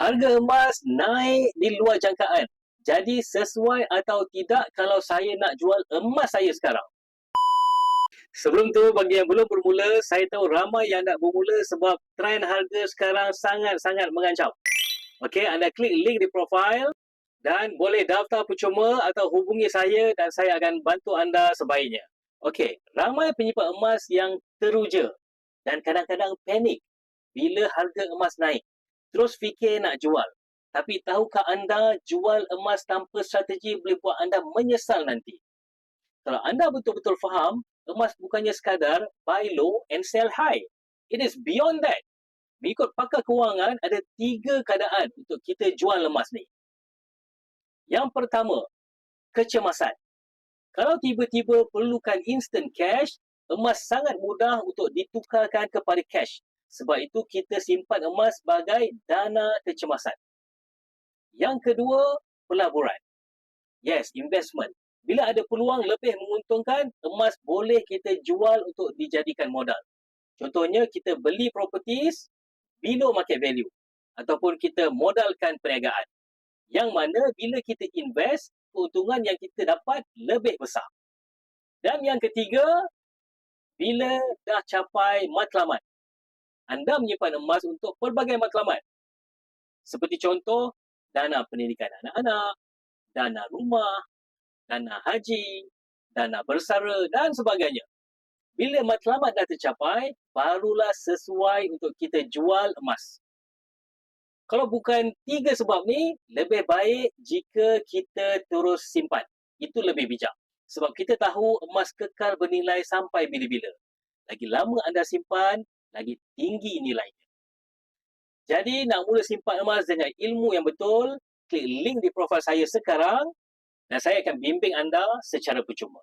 Harga emas naik di luar jangkaan. Jadi sesuai atau tidak kalau saya nak jual emas saya sekarang? Sebelum tu, bagi yang belum bermula, saya tahu ramai yang nak bermula sebab trend harga sekarang sangat-sangat mengancam. Okey, anda klik link di profil dan boleh daftar percuma atau hubungi saya dan saya akan bantu anda sebaiknya. Okey, ramai penyimpan emas yang teruja dan kadang-kadang panik bila harga emas naik. Terus fikir nak jual. Tapi tahukah anda jual emas tanpa strategi boleh buat anda menyesal nanti? Kalau anda betul-betul faham, emas bukannya sekadar buy low and sell high. It is beyond that. Mengikut pakar kewangan, ada 3 keadaan untuk kita jual emas ni. Yang pertama, kecemasan. Kalau tiba-tiba perlukan instant cash, emas sangat mudah untuk ditukarkan kepada cash. Sebab itu kita simpan emas sebagai dana kecemasan. Yang kedua, pelaburan. Yes, investment. Bila ada peluang lebih menguntungkan, emas boleh kita jual untuk dijadikan modal. Contohnya, kita beli properties below market value ataupun kita modalkan perniagaan. Yang mana bila kita invest, keuntungan yang kita dapat lebih besar. Dan yang ketiga, bila dah capai matlamat. Anda menyimpan emas untuk pelbagai matlamat. Seperti contoh, dana pendidikan anak-anak, dana rumah, dana haji, dana bersara dan sebagainya. Bila matlamat dah tercapai, barulah sesuai untuk kita jual emas. Kalau bukan 3 sebab ni, lebih baik jika kita terus simpan. Itu lebih bijak. Sebab kita tahu emas kekal bernilai sampai bila-bila. Lagi lama anda simpan, lagi tinggi nilainya. Jadi, nak mula simpan emas dengan ilmu yang betul, klik link di profil saya sekarang dan saya akan bimbing anda secara percuma.